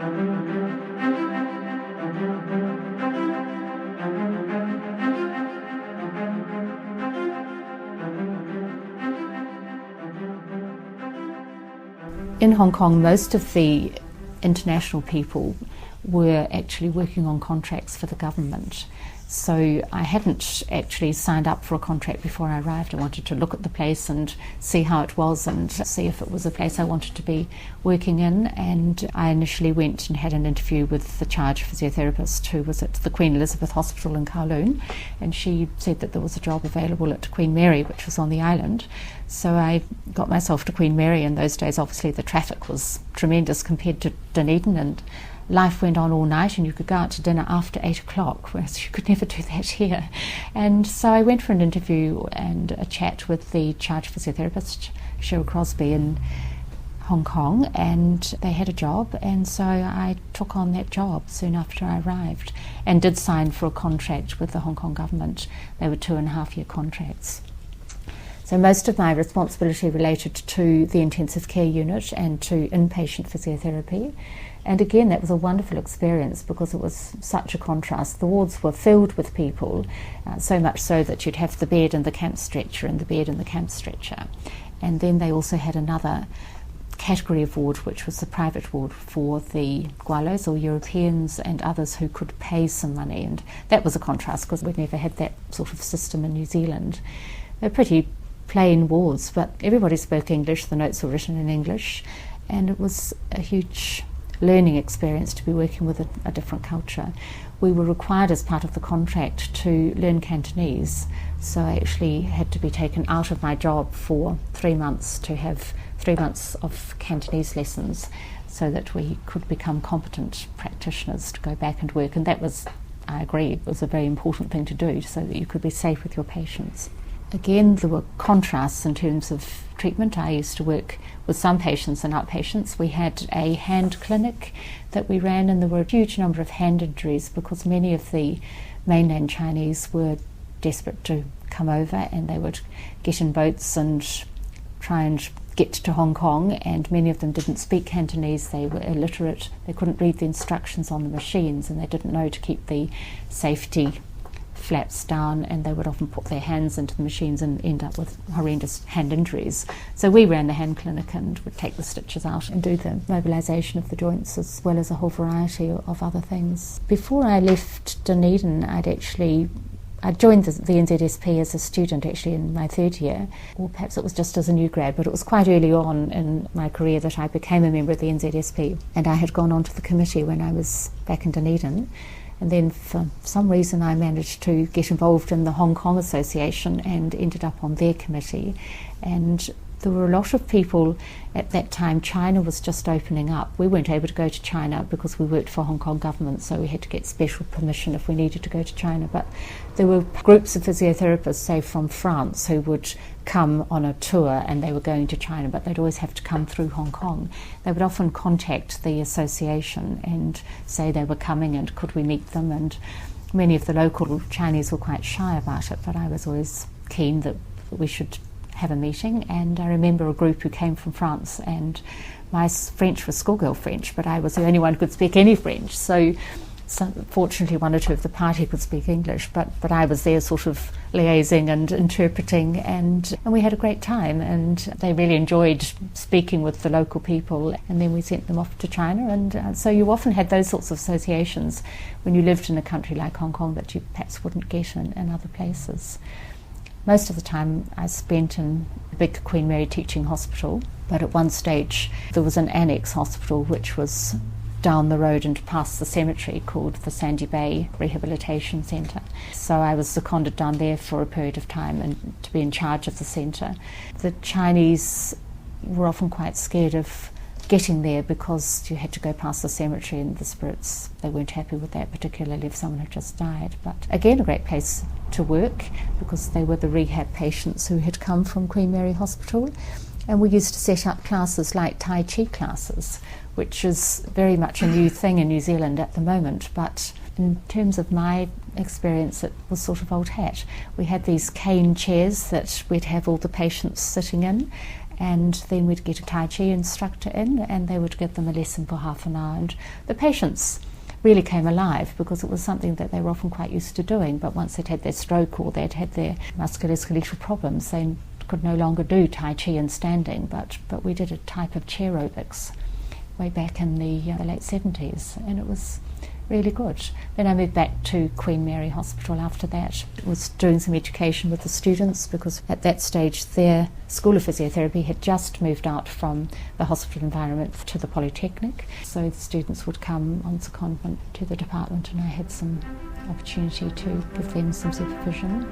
In Hong Kong, most of the international people were actually working on contracts for the government. So I hadn't actually signed up for a contract before I arrived. I wanted to look at the place and see how it was and see if it was a place I wanted to be working in. And I initially went and had an interview with the charge physiotherapist who was at the Queen Elizabeth Hospital in Kowloon, and she said that there was a job available at Queen Mary, which was on the island. So I got myself to Queen Mary. In those days, obviously, the traffic was tremendous compared to Dunedin, and life went on all night, and you could go out to dinner after 8 o'clock, whereas you could never do that here. And so I went for an interview and a chat with the charge physiotherapist, Cheryl Crosby, in Hong Kong, and they had a job, and so I took on that job soon after I arrived and did sign for a contract with the Hong Kong government. They were 2.5-year contracts. So most of my responsibility related to the intensive care unit and to inpatient physiotherapy. And again, that was a wonderful experience because it was such a contrast. The wards were filled with people, so much so that you'd have the bed and the camp stretcher and the bed and the camp stretcher. And then they also had another category of ward, which was the private ward for the Gualos or Europeans and others who could pay some money. And that was a contrast because we'd never had that sort of system in New Zealand. They're pretty plain wards, but everybody spoke English, the notes were written in English, and it was a huge learning experience to be working with a different culture. We were required as part of the contract to learn Cantonese, so I actually had to be taken out of my job for 3 months to have 3 months of Cantonese lessons so that we could become competent practitioners to go back and work, and that was, I agree, it was a very important thing to do so that you could be safe with your patients. Again, there were contrasts in terms of treatment. I used to work with some patients and outpatients. We had a hand clinic that we ran, and there were a huge number of hand injuries because many of the mainland Chinese were desperate to come over, and they would get in boats and try and get to Hong Kong, and many of them didn't speak Cantonese. They were illiterate. They couldn't read the instructions on the machines, and they didn't know to keep the safety flaps down, and they would often put their hands into the machines and end up with horrendous hand injuries. So we ran the hand clinic and would take the stitches out and do the mobilisation of the joints as well as a whole variety of other things. Before I left Dunedin, I joined the NZSP as a student actually in my 3rd year, or perhaps it was just as a new grad, but it was quite early on in my career that I became a member of the NZSP, and I had gone on to the committee when I was back in Dunedin. And then for some reason I managed to get involved in the Hong Kong Association and ended up on their committee. And there were a lot of people at that time. China was just opening up. We weren't able to go to China because we worked for Hong Kong government, so we had to get special permission if we needed to go to China. But there were groups of physiotherapists, say from France, who would come on a tour and they were going to China, but they'd always have to come through Hong Kong. They would often contact the association and say they were coming and could we meet them, and many of the local Chinese were quite shy about it, but I was always keen that we should have a meeting. And I remember a group who came from France, and my French was schoolgirl French, but I was the only one who could speak any French, so fortunately one or two of the party could speak English, but I was there sort of liaising and interpreting, and we had a great time, and they really enjoyed speaking with the local people, and then we sent them off to China. And so you often had those sorts of associations when you lived in a country like Hong Kong that you perhaps wouldn't get in other places. Most of the time I spent in the big Queen Mary Teaching Hospital, but at one stage there was an annex hospital which was down the road and past the cemetery called the Sandy Bay Rehabilitation Centre. So I was seconded down there for a period of time and to be in charge of the centre. The Chinese were often quite scared of getting there because you had to go past the cemetery, and the spirits, they weren't happy with that, particularly if someone had just died. But again, a great place to work because they were the rehab patients who had come from Queen Mary Hospital. And we used to set up classes like Tai Chi classes, which is very much a new thing in New Zealand at the moment, but in terms of my experience it was sort of old hat. We had these cane chairs that we'd have all the patients sitting in, and then we'd get a Tai Chi instructor in and they would give them a lesson for half an hour, and the patients really came alive because it was something that they were often quite used to doing, but once they'd had their stroke or they'd had their musculoskeletal problems, they could no longer do Tai Chi and standing, but we did a type of chair aerobics way back in the late 70s, and it was really good. Then I moved back to Queen Mary Hospital after that. I was doing some education with the students because at that stage their School of Physiotherapy had just moved out from the hospital environment to the Polytechnic. So the students would come on secondment to the department and I had some opportunity to give them some supervision.